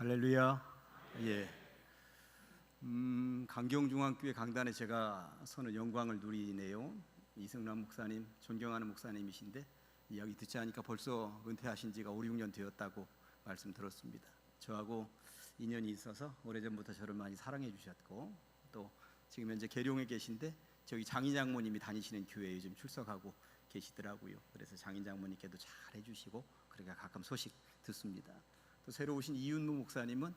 할렐루야. 예. 강경중앙교회 강단에 제가 서는 영광을 누리네요. 이승남 목사님, 존경하는 목사님이신데 이야기 듣지 않으니까 벌써 은퇴하신 지가 5, 6년 되었다고 말씀 들었습니다. 저하고 인연이 있어서 오래전부터 저를 많이 사랑해 주셨고, 또 지금 현재 계룡에 계신데 저기 장인 장모님이 다니시는 교회에 요즘 출석하고 계시더라고요. 그래서 장인 장모님께도 잘 해주시고, 그러니까 가끔 소식 듣습니다. 또 새로 오신 이윤무 목사님은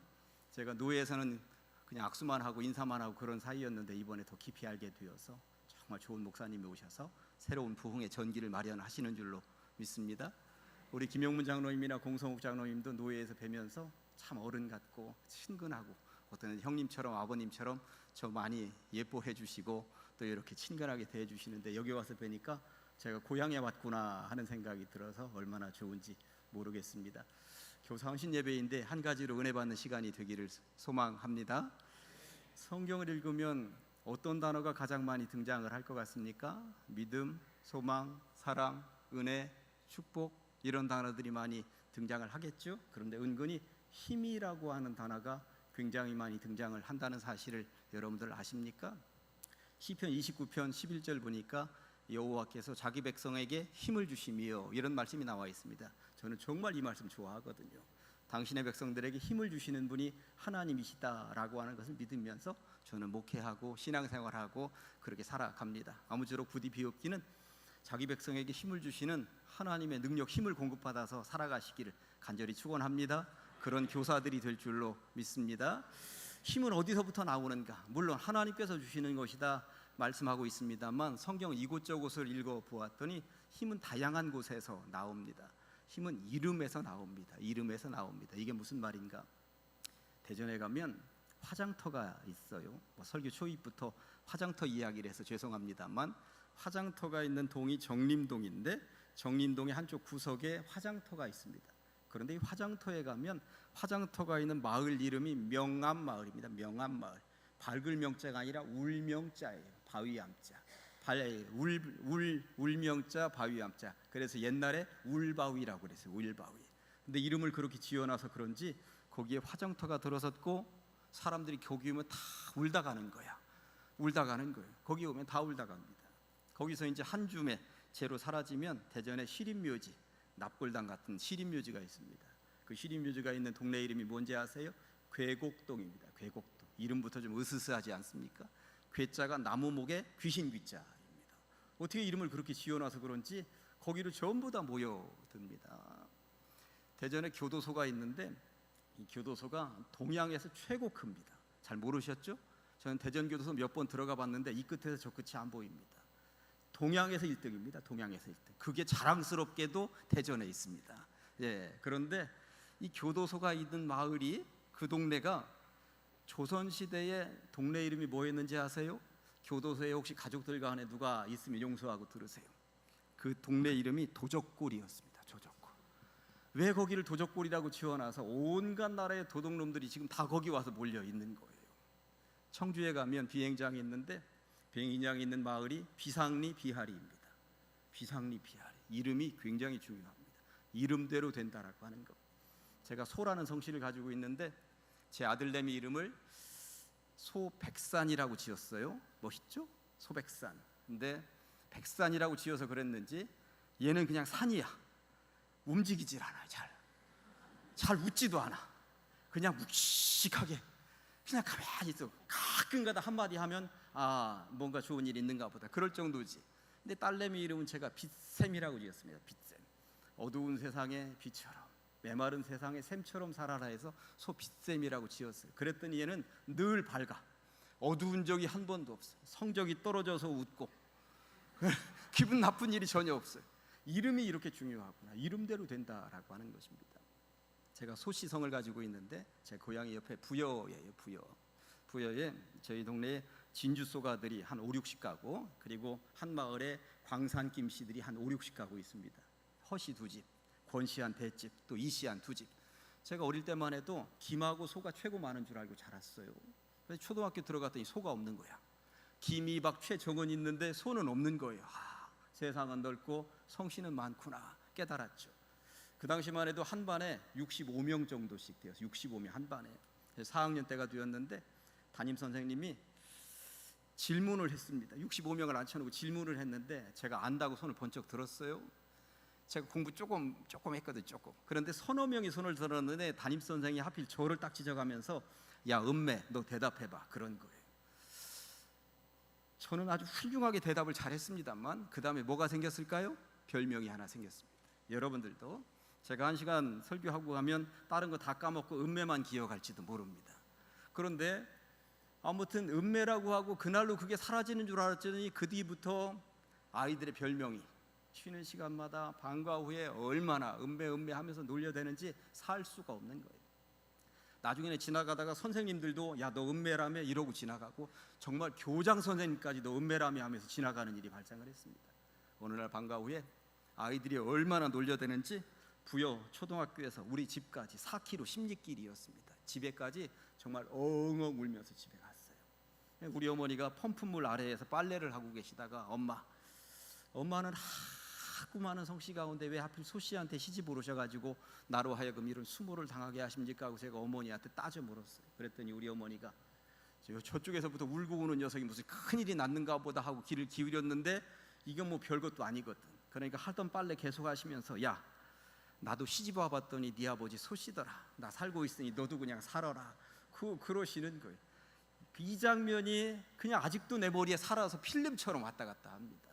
제가 노예에서는 그냥 악수만 하고 인사만 하고 그런 사이였는데 이번에 더 깊이 알게 되어서 정말 좋은 목사님이 오셔서 새로운 부흥의 전기를 마련하시는 줄로 믿습니다. 우리 김용문 장로님이나 공성욱 장로님도 노예에서 뵈면서 참 어른 같고 친근하고 어떤 형님처럼 아버님처럼 저 많이 예뻐해 주시고 또 이렇게 친근하게 대해 주시는데, 여기 와서 뵈니까 제가 고향에 왔구나 하는 생각이 들어서 얼마나 좋은지 모르겠습니다. 교사 헌신 예배인데 한 가지로 은혜 받는 시간이 되기를 소망합니다. 성경을 읽으면 어떤 단어가 가장 많이 등장을 할 것 같습니까? 믿음, 소망, 사랑, 은혜, 축복, 이런 단어들이 많이 등장을 하겠죠. 그런데 은근히 힘이라고 하는 단어가 굉장히 많이 등장을 한다는 사실을 여러분들 아십니까? 시편 29편 11절 보니까 여호와께서 자기 백성에게 힘을 주시며, 이런 말씀이 나와 있습니다. 저는 정말 이 말씀 좋아하거든요. 당신의 백성들에게 힘을 주시는 분이 하나님이시다라고 하는 것을 믿으면서 저는 목회하고 신앙생활하고 그렇게 살아갑니다. 아무쪼록 부디 비옵기는 자기 백성에게 힘을 주시는 하나님의 능력, 힘을 공급받아서 살아가시기를 간절히 축원합니다. 그런 교사들이 될 줄로 믿습니다. 힘은 어디서부터 나오는가? 물론 하나님께서 주시는 것이다 말씀하고 있습니다만, 성경 이곳저곳을 읽어보았더니 힘은 다양한 곳에서 나옵니다. 힘은 이름에서 나옵니다. 이름에서 나옵니다. 이게 무슨 말인가? 대전에 가면 화장터가 있어요. 설교 초입부터 화장터 이야기를 해서 죄송합니다만, 화장터가 있는 동이 정림동인데 정림동의 한쪽 구석에 화장터가 있습니다. 그런데 이 화장터에 가면 화장터가 있는 마을 이름이 명암마을입니다. 명암마을. 밝을 명자가 아니라 울명자예요. 바위암자. 울명자 바위암자. 그래서 옛날에 울바위라고 그랬어요. 울바위. 근데 이름을 그렇게 지어놔서 그런지 거기에 화장터가 들어섰고 사람들이 거기 오면 다 울다 가는 거야. 울다 가는 거예요. 거기 오면 다 울다 갑니다. 거기서 이제 한 줌에 재로 사라지면 대전에 시립묘지, 납골당 같은 시립묘지가 있습니다. 그 시립묘지가 있는 동네 이름이 뭔지 아세요? 괴곡동입니다. 괴곡동. 이름부터 좀 으스스하지 않습니까? 괴자가 나무목에 귀신 귀자입니다. 어떻게 이름을 그렇게 지어놔서 그런지 거기로 전부 다 모여듭니다. 대전에 교도소가 있는데 이 교도소가 동양에서 최고 큽니다. 잘 모르셨죠? 저는 대전 교도소 몇 번 들어가 봤는데 이 끝에서 저 끝이 안 보입니다. 동양에서 1등입니다. 동양에서 1등. 그게 자랑스럽게도 대전에 있습니다. 예, 그런데 이 교도소가 있는 마을이, 그 동네가 조선시대에 동네 이름이 뭐였는지 아세요? 교도소에 혹시 가족들과 안에 누가 있으면 용서하고 들으세요. 그 동네 이름이 도적골이었습니다. 도적골. 왜 거기를 도적골이라고 지어놔서 온갖 나라의 도둑놈들이 지금 다 거기 와서 몰려 있는 거예요. 청주에 가면 비행장이 있는데 비행장이 있는 마을이 비상리 비하리입니다. 비상리 비하리. 이름이 굉장히 중요합니다. 이름대로 된다라고 하는 것. 제가 소라는 성씨를 가지고 있는데 제 아들내미 이름을 소백산이라고 지었어요. 멋있죠? 소백산. 근데 백산이라고 지어서 그랬는지 얘는 그냥 산이야. 움직이질 않아요. 잘 웃지도 않아. 그냥 묵직하게 그냥 가만히 있어. 가끔가다 한마디 하면 아, 뭔가 좋은 일이 있는가 보다, 그럴 정도지. 근데 딸내미 이름은 제가 빛샘이라고 지었습니다. 빛샘. 어두운 세상의 빛처럼, 메마른 세상의 샘처럼 살아라 해서 소빛샘이라고 지었어요. 그랬더니 얘는 늘 밝아. 어두운 적이 한 번도 없어요. 성적이 떨어져서 웃고 기분 나쁜 일이 전혀 없어요. 이름이 이렇게 중요하구나. 이름대로 된다라고 하는 것입니다. 제가 소시성을 가지고 있는데 제 고향이 옆에 부여예요. 부여에 저희 동네에 진주소가들이 한 5, 60가구, 그리고 한 마을에 광산김씨들이 한 5, 60가구 있습니다. 허씨 2집, 권씨한 100집, 또 이씨한 2집. 제가 어릴 때만 해도 김하고 소가 최고 많은 줄 알고 자랐어요. 그래서 초등학교 들어갔더니 소가 없는 거야. 김이박 최정은 있는데 소는 없는 거예요. 세상은 넓고 성씨는 많구나 깨달았죠. 그 당시만 해도 한 반에 65명 정도씩 되었어요. 65명 한 반에. 4학년 때가 되었는데 담임 선생님이 질문을 했습니다. 65명을 앉혀놓고 질문을 했는데 제가 안다고 손을 번쩍 들었어요. 제가 공부 조금 했거든요. 조금. 그런데 서너 명이 손을 들었는데 담임 선생님이 하필 저를 딱 지적하면서 야 은매 너 대답해봐 그런 거예요. 저는 아주 훌륭하게 대답을 잘했습니다만 그 다음에 뭐가 생겼을까요? 별명이 하나 생겼습니다. 여러분들도 제가 1시간 설교하고 가면 다른 거 다 까먹고 은매만 기억할지도 모릅니다. 그런데 아무튼 은매라고 하고 그날로 그게 사라지는 줄 알았더니 그 뒤부터 아이들의 별명이 쉬는 시간마다 방과 후에 얼마나 은매 하면서 놀려대는지 살 수가 없는 거예요. 나중에는 지나가다가 선생님들도 야 너 은매라며 이러고 지나가고 정말 교장 선생님까지도 은매라며 하면서 지나가는 일이 발생을 했습니다. 어느 날 방과 후에 아이들이 얼마나 놀려대는지 부여 초등학교에서 우리 집까지 4km 10리길이었습니다. 집에까지 정말 엉엉 울면서 집에 갔어요. 우리 어머니가 펌프물 아래에서 빨래를 하고 계시다가 엄마는 하고 많은 성씨 가운데 왜 하필 소씨한테 시집 오르셔가지고 나로 하여금 이런 수모를 당하게 하십니까 하고 제가 어머니한테 따져 물었어요. 그랬더니 우리 어머니가 저쪽에서부터 울고 오는 녀석이 무슨 큰일이 났는가 보다 하고 귀를 기울였는데 이건 뭐 별것도 아니거든. 그러니까 하던 빨래 계속 하시면서 야 나도 시집 와봤더니 네 아버지 소씨더라. 나 살고 있으니 너도 그냥 살아라. 그러시는 거예요. 이 장면이 그냥 아직도 내 머리에 살아서 필름처럼 왔다 갔다 합니다.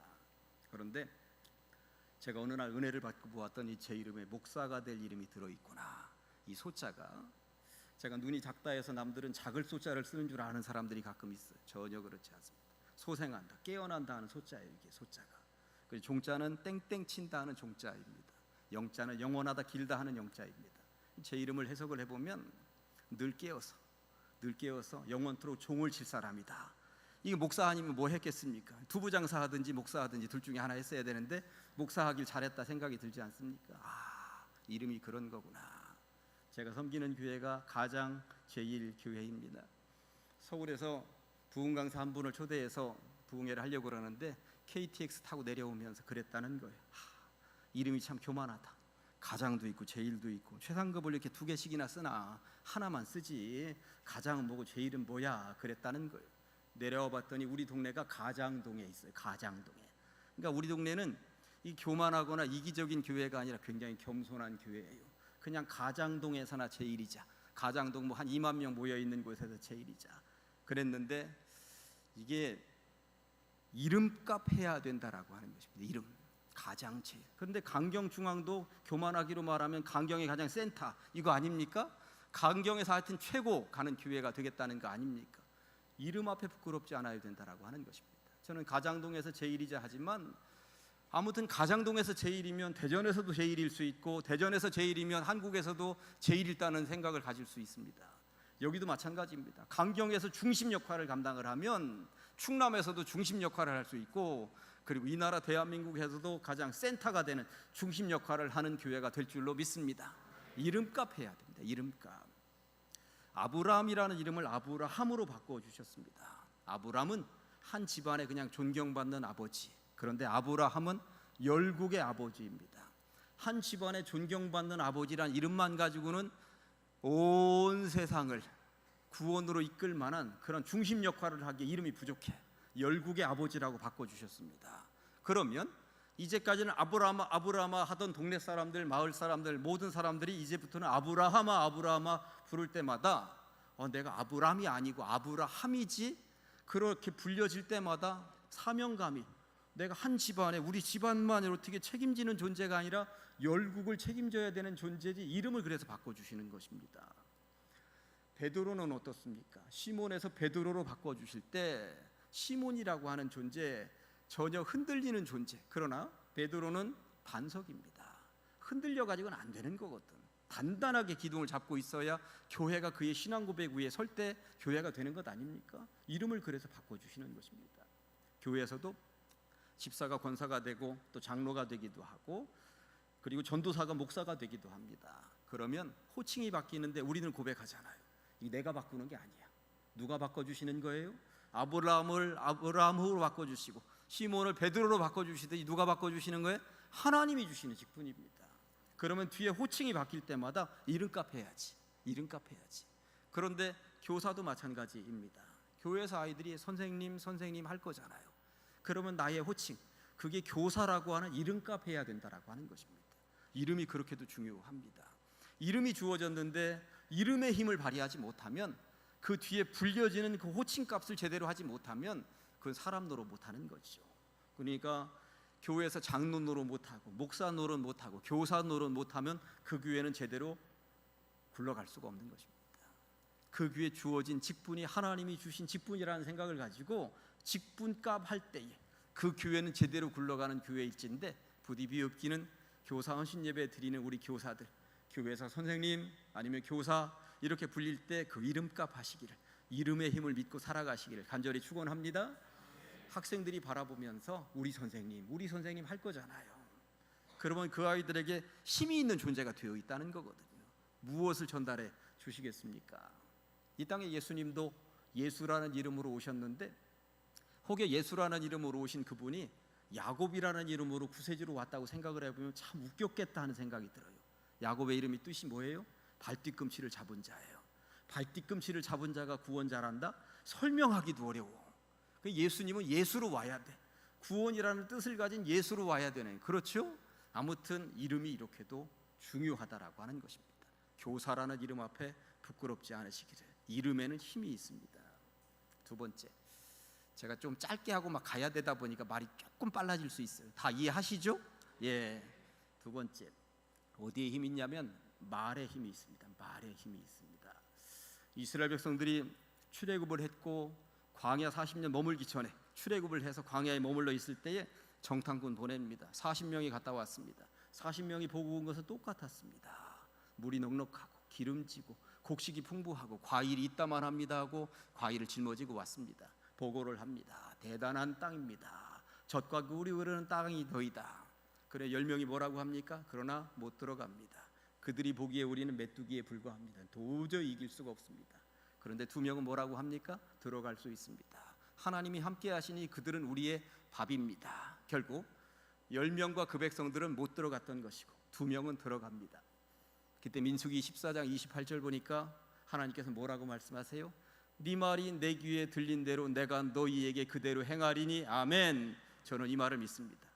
그런데 제가 어느 날 은혜를 받고 보았더니 제 이름에 목사가 될 이름이 들어있구나. 이 소자가 제가 눈이 작다 해서 남들은 작을 소자를 쓰는 줄 아는 사람들이 가끔 있어요. 전혀 그렇지 않습니다. 소생한다, 깨어난다 하는 소자예요. 이게 소자가. 그리고 종자는 땡땡 친다 하는 종자입니다. 영자는 영원하다 길다 하는 영자입니다. 제 이름을 해석을 해보면 늘 깨어서 영원토록 종을 칠 사람이다. 이게 목사 아니면 뭐 했겠습니까? 두부장사 하든지 목사 하든지 둘 중에 하나 했어야 되는데 목사하길 잘했다 생각이 들지 않습니까? 이름이 그런 거구나. 제가 섬기는 교회가 가장 제1교회입니다. 서울에서 부흥 강사 한 분을 초대해서 부흥회를 하려고 그러는데 KTX 타고 내려오면서 그랬다는 거예요. 이름이 참 교만하다. 가장도 있고 제1도 있고 최상급을 이렇게 2개씩이나 쓰나 하나만 쓰지 가장은 뭐고 제1은 뭐야 그랬다는 거예요. 내려와 봤더니 우리 동네가 가장동에 있어요. 가장동에. 그러니까 우리 동네는 이 교만하거나 이기적인 교회가 아니라 굉장히 겸손한 교회예요. 그냥 가장동에서나 제1이자 가장동 뭐 한 2만 명 모여 있는 곳에서 제1이자 그랬는데 이게 이름값 해야 된다라고 하는 것입니다. 이름 가장체. 그런데 강경중앙도 교만하기로 말하면 강경의 가장 센터 이거 아닙니까? 강경에서 하여튼 최고 가는 교회가 되겠다는 거 아닙니까? 이름 앞에 부끄럽지 않아야 된다라고 하는 것입니다. 저는 가장동에서 제1이자 하지만 아무튼 가장동에서 제1이면 대전에서도 제1일 수 있고 대전에서 제1이면 한국에서도 제1일다는 생각을 가질 수 있습니다. 여기도 마찬가지입니다. 강경에서 중심 역할을 감당을 하면 충남에서도 중심 역할을 할 수 있고 그리고 이 나라 대한민국에서도 가장 센터가 되는 중심 역할을 하는 교회가 될 줄로 믿습니다. 이름값 해야 됩니다. 이름값. 아브라함이라는 이름을 아브라함으로 바꿔주셨습니다. 아브라함은 한 집안에 그냥 존경받는 아버지. 그런데 아브라함은 열국의 아버지입니다. 한 집안에 존경받는 아버지란 이름만 가지고는 온 세상을 구원으로 이끌 만한 그런 중심 역할을 하기에 이름이 부족해. 열국의 아버지라고 바꿔주셨습니다. 그러면 이제까지는 아브라함아 하던 동네 사람들, 마을 사람들, 모든 사람들이 이제부터는 아브라함아 부를 때마다 내가 아브람이 아니고 아브라함이지 그렇게 불려질 때마다 사명감이 내가 한 집안에 우리 집안만 어떻게 책임지는 존재가 아니라 열국을 책임져야 되는 존재지 이름을 그래서 바꿔주시는 것입니다. 베드로는 어떻습니까? 시몬에서 베드로로 바꿔주실 때 시몬이라고 하는 존재 전혀 흔들리는 존재. 그러나 베드로는 반석입니다. 흔들려가지고는 안 되는 거거든. 단단하게 기둥을 잡고 있어야 교회가 그의 신앙 고백 위에 설 때 교회가 되는 것 아닙니까? 이름을 그래서 바꿔주시는 것입니다. 교회에서도 집사가 권사가 되고 또 장로가 되기도 하고 그리고 전도사가 목사가 되기도 합니다. 그러면 호칭이 바뀌는데 우리는 고백하잖아요. 이 내가 바꾸는 게 아니야. 누가 바꿔주시는 거예요? 아브라함을 아브라함으로 바꿔주시고 시몬을 베드로로 바꿔주시듯이 누가 바꿔주시는 거예요? 하나님이 주시는 직분입니다. 그러면 뒤에 호칭이 바뀔 때마다 이름값 해야지, 이름값 해야지. 그런데 교사도 마찬가지입니다. 교회에서 아이들이 선생님 선생님 할 거잖아요. 그러면 나의 호칭, 그게 교사라고 하는 이름값 해야 된다라고 하는 것입니다. 이름이 그렇게도 중요합니다. 이름이 주어졌는데 이름의 힘을 발휘하지 못하면, 그 뒤에 불려지는 그 호칭값을 제대로 하지 못하면 그건 사람 노릇 못하는 거죠. 그러니까 교회에서 장로 노릇 못하고 목사 노릇 못하고 교사 노릇 못하면 그 교회는 제대로 굴러갈 수가 없는 것입니다. 그 교회에 주어진 직분이 하나님이 주신 직분이라는 생각을 가지고 직분값 할 때에 그 교회는 제대로 굴러가는 교회일진데, 부디 비읍기는 교사 헌신 예배 드리는 우리 교사들, 교회에서 선생님 아니면 교사 이렇게 불릴 때 그 이름값 하시기를, 이름의 힘을 믿고 살아가시기를 간절히 축원합니다. 학생들이 바라보면서 우리 선생님 할 거잖아요. 그러면 그 아이들에게 힘이 있는 존재가 되어 있다는 거거든요. 무엇을 전달해 주시겠습니까? 이 땅에 예수님도 예수라는 이름으로 오셨는데, 혹여 예수라는 이름으로 오신 그분이 야곱이라는 이름으로 구세주로 왔다고 생각을 해보면 참 웃겼겠다 하는 생각이 들어요. 야곱의 이름이 뜻이 뭐예요? 발뒤꿈치를 잡은 자예요. 발뒤꿈치를 잡은 자가 구원자란다? 설명하기도 어려워. 예수님은 예수로 와야 돼. 구원이라는 뜻을 가진 예수로 와야 되네. 그렇죠? 아무튼 이름이 이렇게도 중요하다라고 하는 것입니다. 교사라는 이름 앞에 부끄럽지 않으시기를. 이름에는 힘이 있습니다. 두 번째, 제가 좀 짧게 하고 막 가야 되다 보니까 말이 조금 빨라질 수 있어요. 다 이해하시죠? 예. 두 번째, 어디에 힘이 있냐면 말에 힘이 있습니다. 말에 힘이 있습니다. 이스라엘 백성들이 출애굽을 했고 광야 40년 머물기 전에 출애굽을 해서 광야에 머물러 있을 때에 정탐꾼 보냅니다. 40명이 갔다 왔습니다. 40명이 보고 온 것은 똑같았습니다. 물이 넉넉하고 기름지고 곡식이 풍부하고 과일이 있다만 합니다 하고 과일을 짊어지고 왔습니다. 보고를 합니다. 대단한 땅입니다. 젖과 꿀이 흐르는 땅이 너희다. 그래 10명이 뭐라고 합니까? 그러나 못 들어갑니다. 그들이 보기에 우리는 메뚜기에 불과합니다. 도저히 이길 수가 없습니다. 그런데 2명은 뭐라고 합니까? 들어갈 수 있습니다. 하나님이 함께 하시니 그들은 우리의 밥입니다. 결국 10명과 그 백성들은 못 들어갔던 것이고 2명은 들어갑니다. 그때 민수기 14장 28절 보니까 하나님께서 뭐라고 말씀하세요? 네 말이 내 귀에 들린 대로 내가 너희에게 그대로 행하리니 아멘. 저는 이 말을 믿습니다.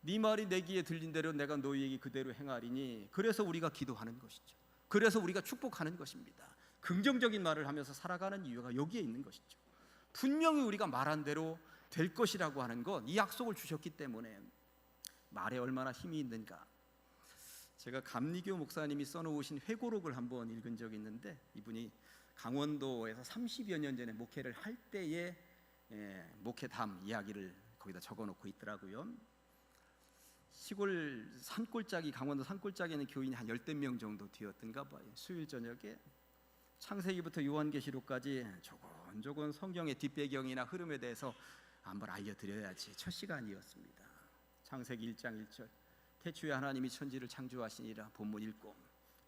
네 말이 내 귀에 들린 대로 내가 너희에게 그대로 행하리니, 그래서 우리가 기도하는 것이죠. 그래서 우리가 축복하는 것입니다. 긍정적인 말을 하면서 살아가는 이유가 여기에 있는 것이죠. 분명히 우리가 말한 대로 될 것이라고 하는 것, 이 약속을 주셨기 때문에 말에 얼마나 힘이 있는가. 제가 감리교 목사님이 써놓으신 회고록을 한번 읽은 적이 있는데, 이분이 강원도에서 30여 년 전에 목회를 할 때의 목회담 이야기를 거기다 적어놓고 있더라고요. 시골 산골짜기, 강원도 산골짜기에 있는 교인이 한 10명 정도 되었던가 봐요. 수요일 저녁에 창세기부터 요한계시록까지 조곤조곤 성경의 뒷배경이나 흐름에 대해서 한번 알려드려야지 첫 시간이었습니다. 창세기 1장 1절, 태초에 하나님이 천지를 창조하시니라. 본문 읽고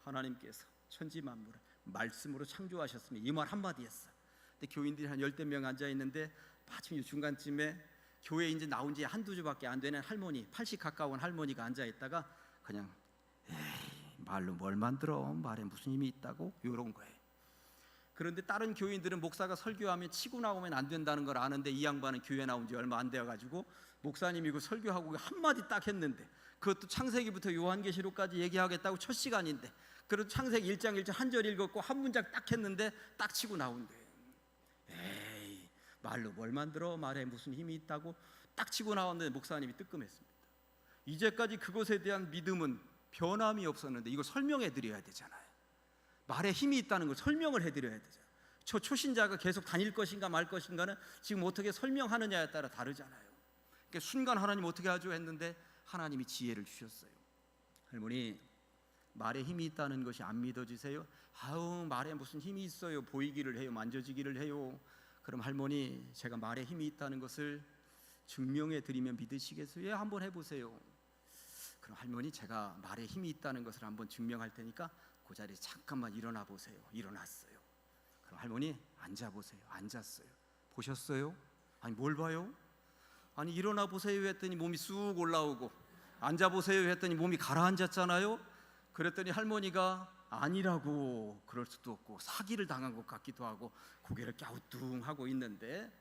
하나님께서 천지 만물을 말씀으로 창조하셨으니, 이 말 한마디 했어. 근데 교인들이 한 10명 앉아있는데 마침 중간쯤에 교회에 이제 나온 지 한두 주밖에 안 되는 할머니, 80 가까운 할머니가 앉아있다가 그냥 말로 뭘 만들어, 말에 무슨 힘이 있다고, 이런 거예요. 그런데 다른 교인들은 목사가 설교하면 치고 나오면 안 된다는 걸 아는데, 이 양반은 교회 나온 지 얼마 안 되어가지고 목사님이 그 설교하고 한마디 딱 했는데, 그것도 창세기부터 요한계시록까지 얘기하겠다고 첫 시간인데, 그래도 창세기 1장 1절 한 절 읽었고 한 문장 딱 했는데 딱 치고 나온 거예요. 에이, 말로 뭘 만들어, 말에 무슨 힘이 있다고 딱 치고 나왔는데 목사님이 뜨끔했습니다. 이제까지 그것에 대한 믿음은 변함이 없었는데 이거 설명해 드려야 되잖아요. 말에 힘이 있다는 걸 설명을 해드려야 되잖아요. 저 초신자가 계속 다닐 것인가 말 것인가는 지금 어떻게 설명하느냐에 따라 다르잖아요. 그러니까 순간 하나님 어떻게 하죠 했는데 하나님이 지혜를 주셨어요. 할머니, 말에 힘이 있다는 것이 안 믿어지세요? 아우, 말에 무슨 힘이 있어요. 보이기를 해요, 만져지기를 해요. 그럼 할머니, 제가 말에 힘이 있다는 것을 증명해 드리면 믿으시겠어요? 예, 한번 해보세요. 그럼 할머니, 제가 말에 힘이 있다는 것을 한번 증명할 테니까 그 자리에 잠깐만 일어나 보세요. 일어났어요. 그럼 할머니, 앉아보세요. 앉았어요. 보셨어요? 아니, 뭘 봐요? 아니, 일어나 보세요 했더니 몸이 쑥 올라오고, 앉아보세요 했더니 몸이 가라앉았잖아요. 그랬더니 할머니가 아니라고 그럴 수도 없고 사기를 당한 것 같기도 하고 고개를 갸우뚱하고 있는데,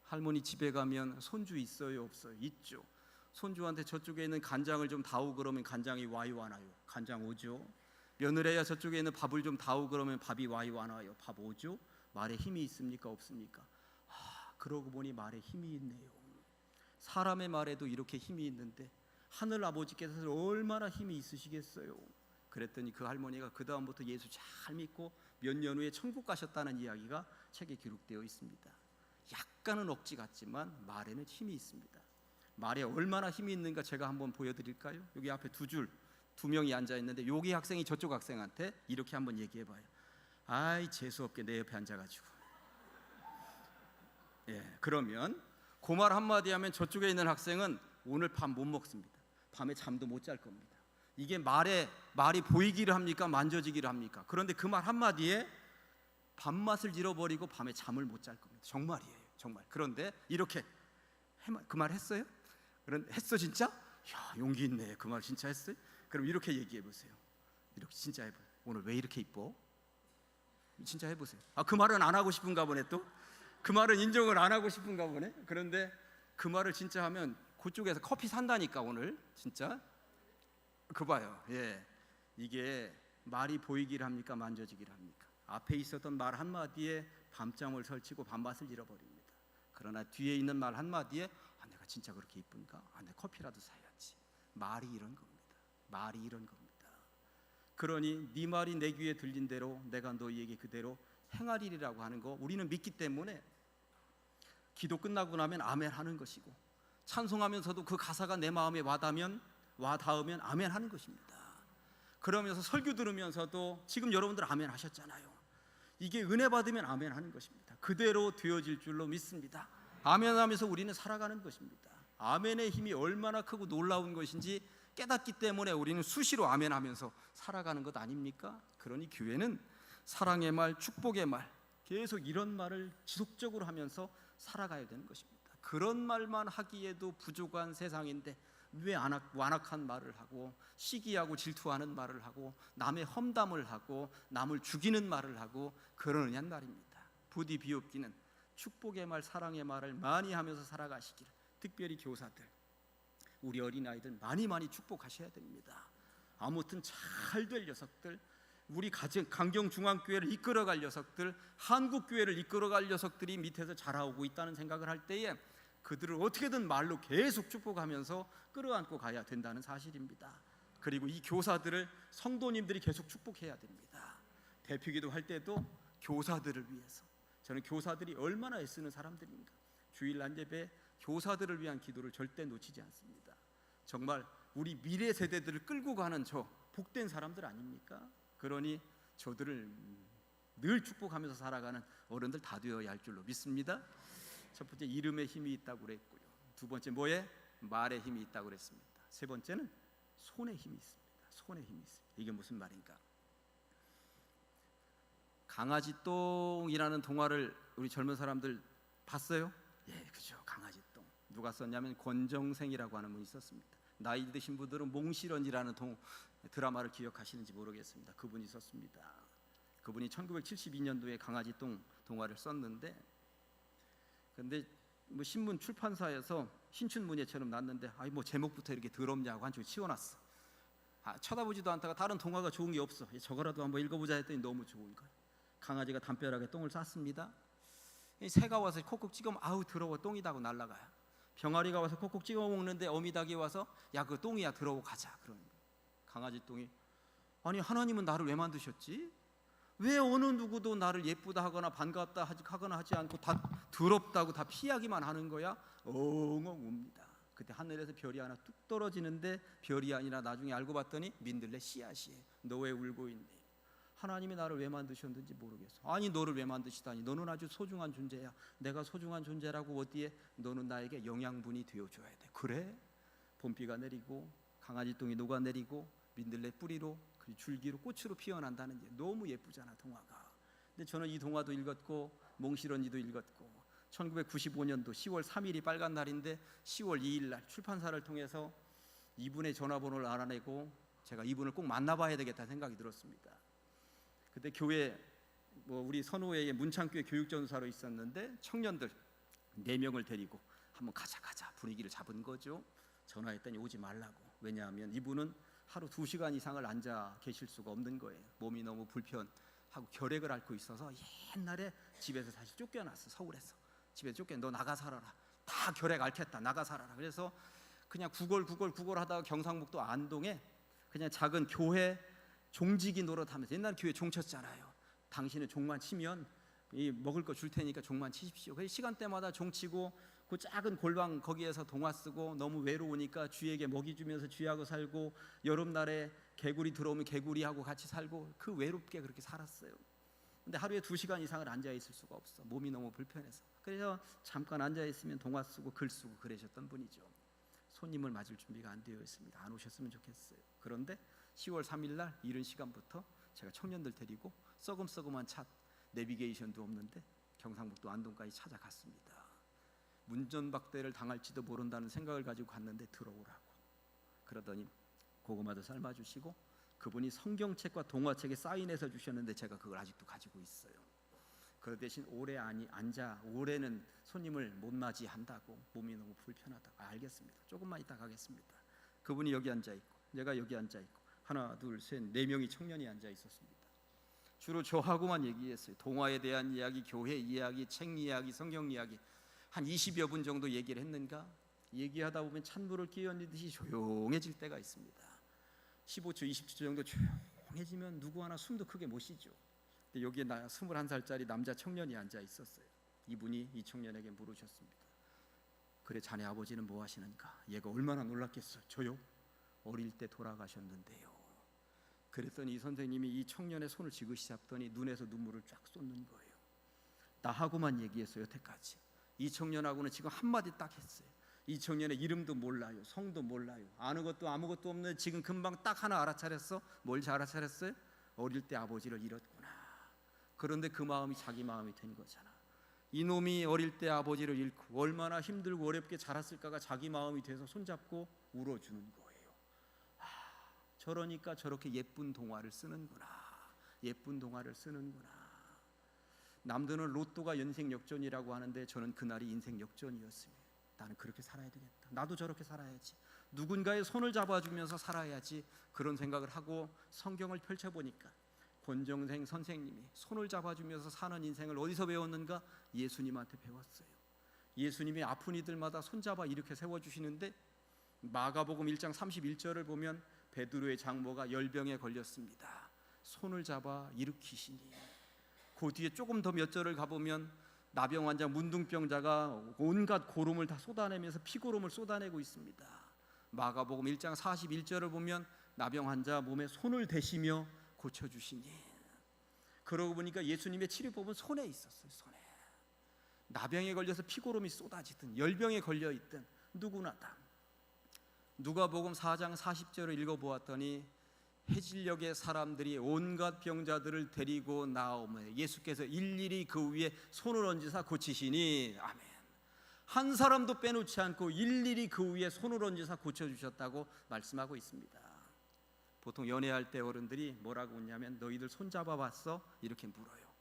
할머니 집에 가면 손주 있어요 없어요? 있죠. 손주한테 저쪽에 있는 간장을 좀 다오 그러면 간장이 와요 안 와요? 간장 오죠. 며느리야 저쪽에 있는 밥을 좀 다오 그러면 밥이 와요 안 와요? 밥 오죠. 말에 힘이 있습니까 없습니까? 그러고 보니 말에 힘이 있네요. 사람의 말에도 이렇게 힘이 있는데 하늘 아버지께서 얼마나 힘이 있으시겠어요. 그랬더니 그 할머니가 그 다음부터 예수 잘 믿고 몇 년 후에 천국 가셨다는 이야기가 책에 기록되어 있습니다. 약간은 억지 같지만 말에는 힘이 있습니다. 말에 얼마나 힘이 있는가 제가 한번 보여드릴까요? 여기 앞에 두 명이 앉아 있는데 여기 학생이 저쪽 학생한테 이렇게 한번 얘기해봐요. 아이 재수없게 내 옆에 앉아가지고. 그러면 그 말 한마디 하면 저쪽에 있는 학생은 오늘 밤 못 먹습니다. 밤에 잠도 못 잘 겁니다. 이게 말이 보이기를 합니까? 만져지기를 합니까? 그런데 그 말 한마디에 밥맛을 잃어버리고 밤에 잠을 못 잘 겁니다. 정말이에요, 정말. 그런데 이렇게 그 말 했어요? 그런데 했어 진짜? 야 용기 있네. 그 말 진짜 했어요? 그럼 이렇게 얘기해 보세요. 이렇게 진짜 해보세요. 오늘 왜 이렇게 이뻐? 진짜 해보세요. 그 말은 안 하고 싶은가 보네. 또 그 말은 인정을 안 하고 싶은가 보네. 그런데 그 말을 진짜 하면 그쪽에서 커피 산다니까 오늘 진짜. 그 봐요. 이게 말이 보이기를 합니까? 만져지기를 합니까? 앞에 있었던 말 한마디에 밤잠을 설치고 밤맛을 잃어버립니다. 그러나 뒤에 있는 말 한마디에 내가 진짜 그렇게 이쁜가? 내 커피라도 사야지. 말이 이런 겁니다. 말이 이런 겁니다. 그러니 네 말이 내 귀에 들린 대로 내가 너희에게 그대로 행하리라고 하는 거 우리는 믿기 때문에 기도 끝나고 나면 아멘 하는 것이고, 찬송하면서도 그 가사가 내 마음에 와닿으면 아멘 하는 것입니다. 그러면서 설교 들으면서도 지금 여러분들 아멘 하셨잖아요. 이게 은혜 받으면 아멘 하는 것입니다. 그대로 되어질 줄로 믿습니다. 아멘 하면서 우리는 살아가는 것입니다. 아멘의 힘이 얼마나 크고 놀라운 것인지 깨닫기 때문에 우리는 수시로 아멘 하면서 살아가는 것 아닙니까? 그러니 교회는 사랑의 말, 축복의 말, 계속 이런 말을 지속적으로 하면서 살아가야 되는 것입니다. 그런 말만 하기에도 부족한 세상인데 왜 완악한 말을 하고 시기하고 질투하는 말을 하고 남의 험담을 하고 남을 죽이는 말을 하고 그러느냐는 말입니다. 부디 비옵기는 축복의 말, 사랑의 말을 많이 하면서 살아가시기를. 특별히 교사들, 우리 어린아이들 많이 축복하셔야 됩니다. 아무튼 잘 될 녀석들, 우리 강경중앙교회를 이끌어갈 녀석들, 한국교회를 이끌어갈 녀석들이 밑에서 자라오고 있다는 생각을 할 때에 그들을 어떻게든 말로 계속 축복하면서 끌어안고 가야 된다는 사실입니다. 그리고 이 교사들을 성도님들이 계속 축복해야 됩니다. 대표기도 할 때도 교사들을 위해서, 저는 교사들이 얼마나 애쓰는 사람들인가, 주일날 예배 교사들을 위한 기도를 절대 놓치지 않습니다. 정말 우리 미래 세대들을 끌고 가는 저 복된 사람들 아닙니까? 그러니 저들을 늘 축복하면서 살아가는 어른들 다 되어야 할 줄로 믿습니다. 첫 번째, 이름에 힘이 있다고 그랬고요. 두 번째, 뭐에? 말에 힘이 있다고 그랬습니다. 세 번째는 손에 힘이 있습니다. 손에 힘이 있습니다. 이게 무슨 말인가? 강아지 똥이라는 동화를 우리 젊은 사람들 봤어요? 그죠. 강아지 똥. 누가 썼냐면 권정생이라고 하는 분이 썼습니다. 나이 드신 분들은 몽실원이라는 드라마를 기억하시는지 모르겠습니다. 그분이 썼습니다. 그분이 1972년도에 강아지 똥 동화를 썼는데, 근데 뭐 신문 출판사에서 신춘문예처럼 났는데 제목부터 이렇게 더럽냐고 한쪽에 치워놨어. 쳐다보지도 않다가 다른 동화가 좋은 게 없어. 저거라도 한번 읽어보자 했더니 너무 좋은 거야. 강아지가 담벼락에 똥을 쌌습니다. 새가 와서 콕콕 찍으면 더러워, 똥이다 하고 날아가요. 병아리가 와서 콕콕 찍어 먹는데 어미닭이 와서 야 그거 똥이야, 더러워, 가자. 그러는 거예요. 강아지 똥이 하나님은 나를 왜 만드셨지? 왜 어느 누구도 나를 예쁘다 하거나 반갑다 하거나 하지 않고 다 더럽다고 다 피하기만 하는 거야? 엉엉 웁니다. 그때 하늘에서 별이 하나 뚝 떨어지는데 별이 아니라 나중에 알고 봤더니 민들레 씨앗이에요. 너 왜 울고 있니? 하나님이 나를 왜 만드셨는지 모르겠어. 너를 왜 만드시다니? 너는 아주 소중한 존재야. 내가 소중한 존재라고 어디에? 너는 나에게 영양분이 되어줘야 돼. 그래? 봄비가 내리고 강아지 똥이 녹아내리고 민들레 뿌리로 줄기로 꽃으로 피어난다는 게 너무 예쁘잖아, 동화가. 근데 저는 이 동화도 읽었고 몽실언니도 읽었고 1995년도 10월 3일이 빨간 날인데 10월 2일 날 출판사를 통해서 이분의 전화번호를 알아내고 제가 이분을 꼭 만나봐야 되겠다 생각이 들었습니다. 그때 교회 우리 선호회에 문창교회 교육전사로 있었는데 청년들 4명을 데리고 한번 가자 분위기를 잡은 거죠. 전화했더니 오지 말라고. 왜냐하면 이분은 하루 2시간 이상을 앉아 계실 수가 없는 거예요. 몸이 너무 불편하고 결핵을 앓고 있어서 옛날에 집에서 사실 쫓겨났어. 서울에서 집에서 너 나가 살아라. 다 결핵 앓겠다. 나가 살아라. 그래서 그냥 구걸 하다가 경상북도 안동에 그냥 작은 교회 종지기 노릇하면서, 옛날 교회 종 쳤잖아요. 당신은 종만 치면 먹을 거 줄 테니까 종만 치십시오. 그래서 시간대마다 종 치고 그 작은 골방 거기에서 동화 쓰고, 너무 외로우니까 쥐에게 먹이 주면서 쥐하고 살고, 여름날에 개구리 들어오면 개구리하고 같이 살고, 그 외롭게 그렇게 살았어요. 근데 하루에 2시간 이상을 앉아 있을 수가 없어. 몸이 너무 불편해서. 그래서 잠깐 앉아 있으면 동화 쓰고 글 쓰고 그러셨던 분이죠. 손님을 맞을 준비가 안 되어 있습니다. 안 오셨으면 좋겠어요. 그런데 10월 3일 날 이른 시간부터 제가 청년들 데리고 썩음한 차, 내비게이션도 없는데 경상북도 안동까지 찾아갔습니다. 문전박대를 당할지도 모른다는 생각을 가지고 갔는데 들어오라고. 그러더니 고구마도 삶아주시고, 그분이 성경책과 동화책에 사인해서 주셨는데 제가 그걸 아직도 가지고 있어요. 그 대신 올해는 손님을 못 맞이한다고, 몸이 너무 불편하다고. 알겠습니다. 조금만 이따 가겠습니다. 그분이 여기 앉아있고 내가 여기 앉아있고, 하나 둘 셋 4명이 청년이 앉아 있었습니다. 주로 저하고만 얘기했어요. 동화에 대한 이야기, 교회 이야기, 책 이야기, 성경 이야기 한 20여 분 정도 얘기를 했는가? 얘기하다 보면 찬물을 끼얹듯이 조용해질 때가 있습니다. 15초, 20초 정도 조용해지면 누구 하나 숨도 크게 못 쉬죠. 근데 여기에 21살짜리 남자 청년이 앉아 있었어요. 이분이 이 청년에게 물으셨습니다. 그래, 자네 아버지는 뭐 하시는가? 얘가 얼마나 놀랐겠어. 저요? 어릴 때 돌아가셨는데요. 그랬더니 이 선생님이 이 청년의 손을 지그시 잡더니 눈에서 눈물을 쫙 쏟는 거예요. 나하고만 얘기했어요, 여태까지. 이 청년하고는 지금 한마디 딱 했어요. 이 청년의 이름도 몰라요, 성도 몰라요, 아는 것도 아무것도 없는, 지금 금방 딱 하나 알아차렸어. 뭘 알아차렸어요? 어릴 때 아버지를 잃었구나. 그런데 그 마음이 자기 마음이 된 거잖아. 이놈이 어릴 때 아버지를 잃고 얼마나 힘들고 어렵게 자랐을까가 자기 마음이 돼서 손잡고 울어주는 거예요. 저러니까 저렇게 예쁜 동화를 쓰는구나. 예쁜 동화를 쓰는구나. 남들은 로또가 연생 역전이라고 하는데 저는 그날이 인생 역전이었습니다. 나는 그렇게 살아야 되겠다. 나도 저렇게 살아야지. 누군가의 손을 잡아주면서 살아야지. 그런 생각을 하고 성경을 펼쳐보니까 권정생 선생님이 손을 잡아주면서 사는 인생을 어디서 배웠는가? 예수님한테 배웠어요. 예수님이 아픈 이들마다 손잡아 이렇게 세워주시는데, 마가복음 1장 31절을 보면 베드로의 장모가 열병에 걸렸습니다. 손을 잡아 일으키시니. 그 뒤에 조금 더 몇 절을 가보면 나병 환자, 문둥병자가 온갖 고름을 다 쏟아내면서 피고름을 쏟아내고 있습니다. 마가복음 1장 41절을 보면 나병 환자 몸에 손을 대시며 고쳐주시니. 그러고 보니까 예수님의 치료법은 손에 있었어요. 손에. 나병에 걸려서 피고름이 쏟아지든 열병에 걸려있든 누구나 다. 누가복음 4장 40절을 읽어보았더니 해질녘의 사람들이 온갖 병자들을 데리고 나오며 예수께서 일일이 그 위에 손을 얹으사 고치시니. 아멘. 한 사람도 빼놓지 않고 일일이 그 위에 손을 얹으사 고쳐주셨다고 말씀하고 있습니다. 보통 연애할 때 어른들이 뭐라고 묻냐면 너희들 손 잡아봤어? 이렇게 물어요.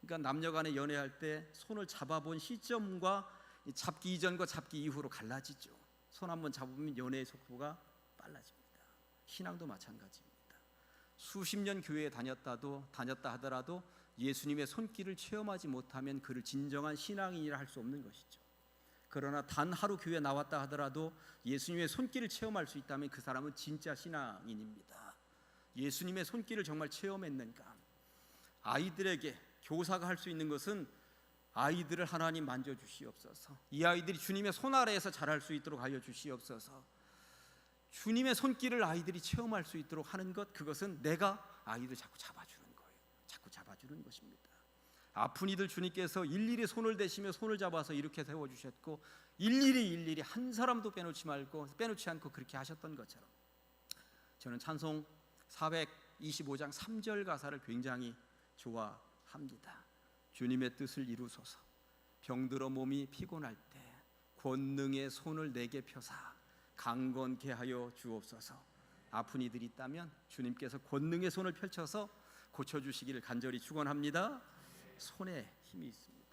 그러니까 남녀간에 연애할 때 손을 잡아본 시점과 잡기 이전과 잡기 이후로 갈라지죠. 손 한번 잡으면 연애의 속도가 빨라집니다. 신앙도 마찬가지입니다. 수십 년 교회에 다녔다 하더라도 예수님의 손길을 체험하지 못하면 그를 진정한 신앙인이라 할 수 없는 것이죠. 그러나 단 하루 교회에 나왔다 하더라도 예수님의 손길을 체험할 수 있다면 그 사람은 진짜 신앙인입니다. 예수님의 손길을 정말 체험했는가? 아이들에게 교사가 할 수 있는 것은 아이들을 하나님 만져주시옵소서. 이 아이들이 주님의 손 아래에서 자랄 수 있도록 하여 주시옵소서. 주님의 손길을 아이들이 체험할 수 있도록 하는 것, 그것은 내가 아이들 자꾸 잡아주는 거예요. 자꾸 잡아주는 것입니다. 아픈 이들 주님께서 일일이 손을 대시며 손을 잡아서 이렇게 세워주셨고, 일일이 한 사람도 빼놓지 않고 그렇게 하셨던 것처럼, 저는 찬송 425장 3절 가사를 굉장히 좋아합니다. 주님의 뜻을 이루소서. 병들어 몸이 피곤할 때 권능의 손을 내게 펴사 강건케 하여 주옵소서. 아픈 이들이 있다면 주님께서 권능의 손을 펼쳐서 고쳐주시기를 간절히 축원합니다. 손에 힘이 있습니다.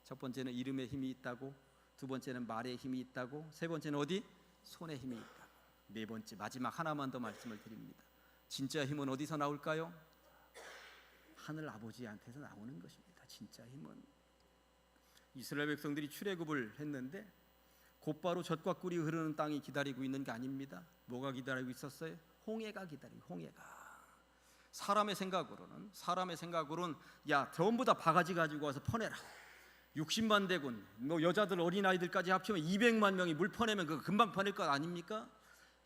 첫 번째는 이름에 힘이 있다고, 두 번째는 말에 힘이 있다고, 세 번째는 어디? 손에 힘이 있다고. 네 번째, 마지막 하나만 더 말씀을 드립니다. 진짜 힘은 어디서 나올까요? 하늘 아버지한테서 나오는 것입니다. 진짜 힘은. 이스라엘 백성들이 출애굽을 했는데 곧바로 젖과 꿀이 흐르는 땅이 기다리고 있는 게 아닙니다. 뭐가 기다리고 있었어요? 홍해가 기다리고, 홍해가. 사람의 생각으로는 야, 전부 다 바가지 가지고 와서 퍼내라. 60만 대군, 뭐 여자들 어린아이들까지 합치면 200만 명이 물 퍼내면 그거 금방 퍼낼 것 아닙니까?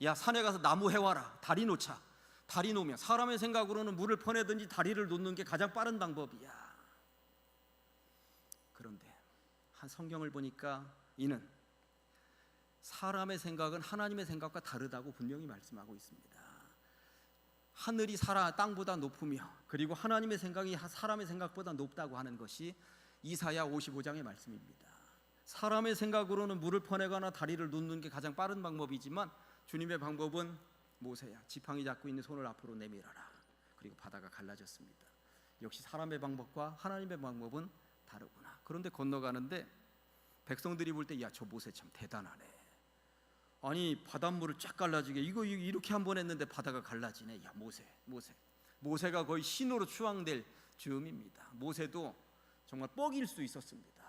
야, 산에 가서 나무 해와라. 다리 놓자. 다리 놓으면, 사람의 생각으로는 물을 퍼내든지 다리를 놓는 게 가장 빠른 방법이야. 그런데 한 성경을 보니까 이는 사람의 생각은 하나님의 생각과 다르다고 분명히 말씀하고 있습니다. 하늘이 땅보다 높으며, 그리고 하나님의 생각이 사람의 생각보다 높다고 하는 것이 이사야 55장의 말씀입니다. 사람의 생각으로는 물을 퍼내거나 다리를 놓는 게 가장 빠른 방법이지만 주님의 방법은 모세야, 지팡이 잡고 있는 손을 앞으로 내밀어라. 그리고 바다가 갈라졌습니다. 역시 사람의 방법과 하나님의 방법은 다르구나. 그런데 건너가는데 백성들이 볼 때 야, 저 모세 참 대단하네. 아니, 바닷물을 쫙 갈라지게 이거 이렇게 한 번 했는데 바다가 갈라지네. 야, 모세가 거의 신으로 추앙될 즈음입니다. 모세도 정말 뻑일 수 있었습니다.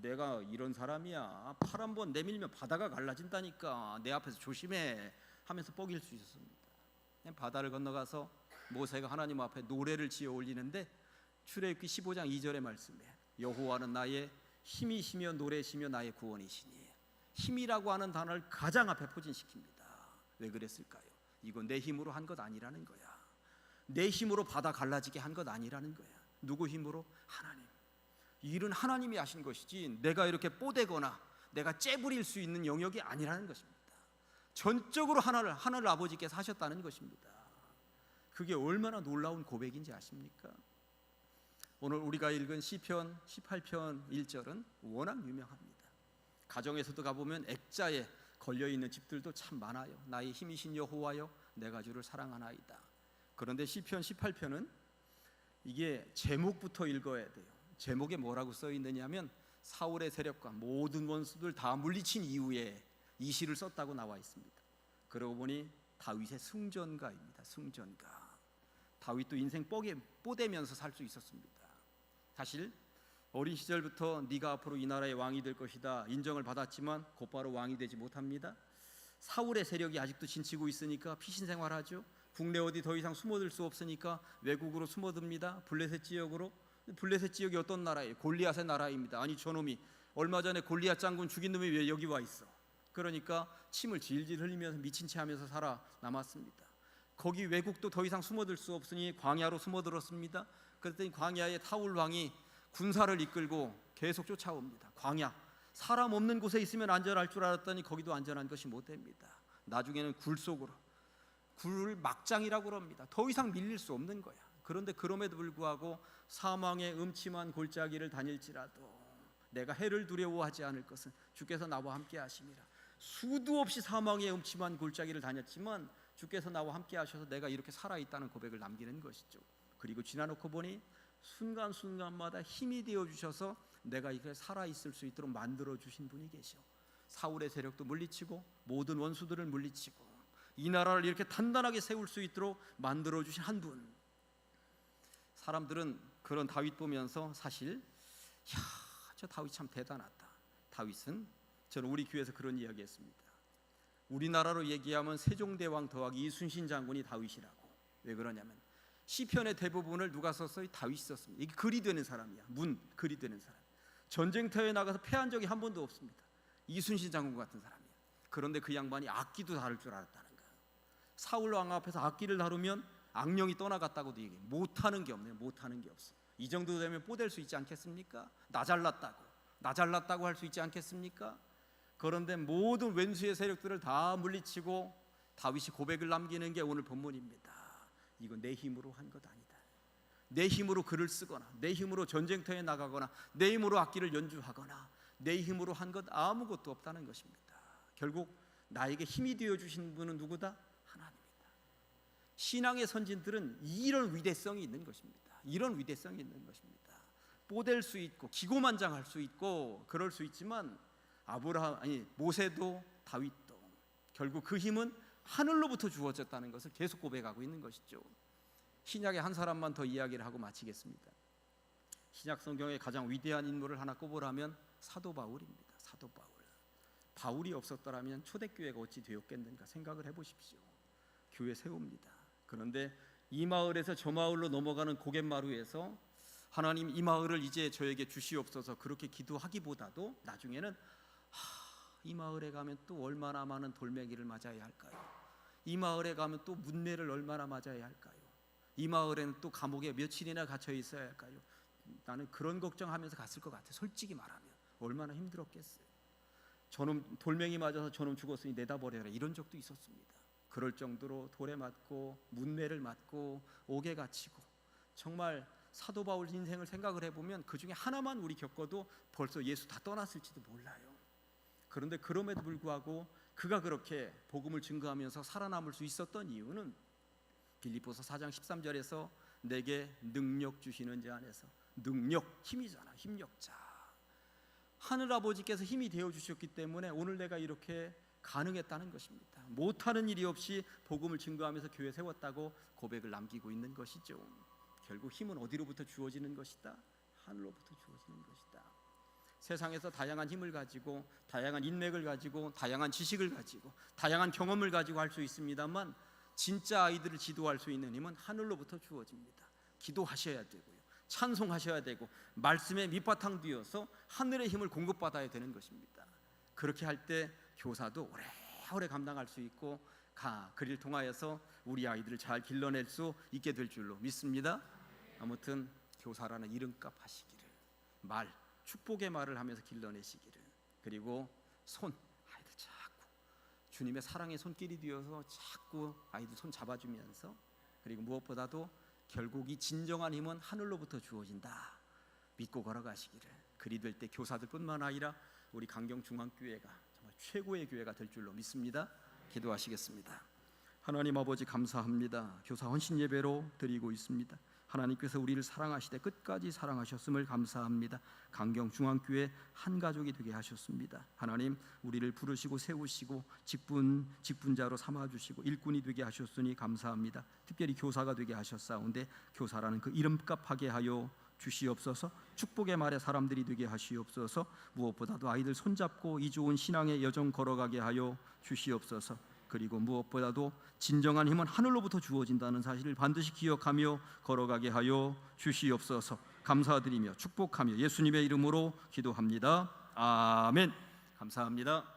내가 이런 사람이야. 팔 한 번 내밀면 바다가 갈라진다니까. 내 앞에서 조심해 하면서 뻑일 수 있었습니다. 바다를 건너가서 모세가 하나님 앞에 노래를 지어 올리는데 출애굽기 15장 2절의 말씀에 여호와는 나의 힘이시며 노래시며 나의 구원이시니, 힘이라고 하는 단어를 가장 앞에 포진시킵니다. 왜 그랬을까요? 이건 내 힘으로 한 것 아니라는 거야. 내 힘으로 바다 갈라지게 한 것 아니라는 거야. 누구 힘으로? 하나님. 이 일은 하나님이 하신 것이지 내가 이렇게 뽀대거나 내가 째부릴 수 있는 영역이 아니라는 것입니다. 전적으로 하늘 아버지께서 하셨다는 것입니다. 그게 얼마나 놀라운 고백인지 아십니까? 오늘 우리가 읽은 시편 18편 1절은 워낙 유명합니다. 가정에서도 가보면 액자에 걸려있는 집들도 참 많아요. 나의 힘이신 여호와여, 내가 주를 사랑하나이다. 그런데 시편 18편은 이게 제목부터 읽어야 돼요. 제목에 뭐라고 써 있느냐면 사울의 세력과 모든 원수들 다 물리친 이후에 이 시를 썼다고 나와 있습니다. 그러고 보니 다윗의 승전가입니다. 승전가. 다윗도 인생 뽀대면서 살 수 있었습니다. 사실 어린 시절부터 네가 앞으로 이 나라의 왕이 될 것이다 인정을 받았지만 곧바로 왕이 되지 못합니다. 사울의 세력이 아직도 진치고 있으니까 피신 생활하죠. 국내 어디 더 이상 숨어들 수 없으니까 외국으로 숨어듭니다. 블레셋 지역으로. 블레셋 지역이 어떤 나라예요? 골리앗의 나라입니다. 아니, 저놈이 얼마 전에 골리앗 장군 죽인 놈이 왜 여기 와 있어? 그러니까 침을 질질 흘리면서 미친 채 하면서 살아남았습니다. 거기 외국도 더 이상 숨어들 수 없으니 광야로 숨어들었습니다. 그랬더니 광야에 사울 왕이 군사를 이끌고 계속 쫓아옵니다. 광야, 사람 없는 곳에 있으면 안전할 줄 알았더니 거기도 안전한 것이 못 됩니다. 나중에는 굴 속으로, 굴 막장이라고 합니다. 더 이상 밀릴 수 없는 거야. 그런데 그럼에도 불구하고 사망의 음침한 골짜기를 다닐지라도 내가 해를 두려워하지 않을 것은 주께서 나와 함께 하심이라. 수도 없이 사망의 음침한 골짜기를 다녔지만 주께서 나와 함께 하셔서 내가 이렇게 살아있다는 고백을 남기는 것이죠. 그리고 지나놓고 보니 순간순간마다 힘이 되어주셔서 내가 이렇게 살아있을 수 있도록 만들어주신 분이 계셔. 사울의 세력도 물리치고 모든 원수들을 물리치고 이 나라를 이렇게 단단하게 세울 수 있도록 만들어주신 한 분. 사람들은 그런 다윗 보면서 사실 저 다윗 참 대단하다. 다윗은, 저는 우리 교회에서 그런 이야기 했습니다. 우리나라로 얘기하면 세종대왕 더하기 이순신 장군이 다윗이라고. 왜 그러냐면 시편의 대부분을 누가 썼어요? 다윗이 썼습니다. 이게 글이 되는 사람이야. 글이 되는 사람. 전쟁터에 나가서 패한 적이 한 번도 없습니다. 이순신 장군 같은 사람이야. 그런데 그 양반이 악기도 다룰 줄 알았다는 거예요. 사울 왕 앞에서 악기를 다루면 악령이 떠나갔다고도 얘기해요. 못하는 게 없네요. 못하는 게 없어. 이 정도 되면 뽀댈 수 있지 않겠습니까? 나 잘났다고 할 수 있지 않겠습니까? 그런데 모든 왼수의 세력들을 다 물리치고 다윗이 고백을 남기는 게 오늘 본문입니다. 이건 내 힘으로 한 것 아니다. 내 힘으로 글을 쓰거나 내 힘으로 전쟁터에 나가거나 내 힘으로 악기를 연주하거나 내 힘으로 한 것 아무것도 없다는 것입니다. 결국 나에게 힘이 되어주신 분은 누구다? 하나님이다. 신앙의 선진들은 이런 위대성이 있는 것입니다. 이런 위대성이 있는 것입니다. 뽀댈 수 있고 기고만장할 수 있고 그럴 수 있지만 모세도 다윗도 결국 그 힘은 하늘로부터 주어졌다는 것을 계속 고백하고 있는 것이죠. 신약의 한 사람만 더 이야기를 하고 마치겠습니다. 신약 성경의 가장 위대한 인물을 하나 꼽으라면 사도 바울입니다. 사도 바울. 바울이 없었더라면 초대교회가 어찌 되었겠는가 생각을 해보십시오. 교회 세웁니다. 그런데 이 마을에서 저 마을로 넘어가는 고갯마루에서 하나님 이 마을을 이제 저에게 주시옵소서 그렇게 기도하기보다도 나중에는 이 마을에 가면 또 얼마나 많은 돌멩이를 맞아야 할까요? 이 마을에 가면 또 문매를 얼마나 맞아야 할까요? 이 마을에는 또 감옥에 며칠이나 갇혀 있어야 할까요? 나는 그런 걱정하면서 갔을 것 같아요. 솔직히 말하면 얼마나 힘들었겠어요. 저놈 돌멩이 맞아서 저놈 죽었으니 내다 버려라 이런 적도 있었습니다. 그럴 정도로 돌에 맞고 문매를 맞고 옥에 갇히고 정말 사도 바울 인생을 생각을 해보면 그 중에 하나만 우리 겪어도 벌써 예수 다 떠났을지도 몰라요. 그런데 그럼에도 불구하고 그가 그렇게 복음을 증거하면서 살아남을 수 있었던 이유는 빌립보서 4장 13절에서 내게 능력 주시는 자 안에서 능력, 힘이잖아. 힘력자. 하늘아버지께서 힘이 되어주셨기 때문에 오늘 내가 이렇게 가능했다는 것입니다. 못하는 일이 없이 복음을 증거하면서 교회 세웠다고 고백을 남기고 있는 것이죠. 결국 힘은 어디로부터 주어지는 것이다? 하늘로부터 주어지는 것이다. 세상에서 다양한 힘을 가지고 다양한 인맥을 가지고 다양한 지식을 가지고 다양한 경험을 가지고 할 수 있습니다만 진짜 아이들을 지도할 수 있는 힘은 하늘로부터 주어집니다. 기도하셔야 되고요. 찬송하셔야 되고 말씀의 밑바탕 뒤어서 하늘의 힘을 공급받아야 되는 것입니다. 그렇게 할 때 교사도 오래오래 감당할 수 있고 그를 통하여서 우리 아이들을 잘 길러낼 수 있게 될 줄로 믿습니다. 아무튼 교사라는 이름값 하시기를, 축복의 말을 하면서 길러내시기를, 그리고 아이들 자꾸 주님의 사랑의 손길이 되어서 자꾸 아이들 손 잡아주면서, 그리고 무엇보다도 결국 이 진정한 힘은 하늘로부터 주어진다 믿고 걸어가시기를, 그리 될 때 교사들뿐만 아니라 우리 강경중앙교회가 정말 최고의 교회가 될 줄로 믿습니다. 기도하시겠습니다. 하나님 아버지 감사합니다. 교사 헌신 예배로 드리고 있습니다. 하나님께서 우리를 사랑하시되 끝까지 사랑하셨음을 감사합니다. 강경중앙교회 한 가족이 되게 하셨습니다. 하나님 우리를 부르시고 세우시고 직분자로 삼아주시고 일꾼이 되게 하셨으니 감사합니다. 특별히 교사가 되게 하셨사온데 교사라는 그 이름값하게 하여 주시옵소서. 축복의 말에 사람들이 되게 하시옵소서. 무엇보다도 아이들 손잡고 이 좋은 신앙의 여정 걸어가게 하여 주시옵소서. 그리고 무엇보다도 진정한 힘은 하늘로부터 주어진다는 사실을 반드시 기억하며 걸어가게 하여 주시옵소서. 감사드리며 축복하며 예수님의 이름으로 기도합니다. 아멘. 감사합니다.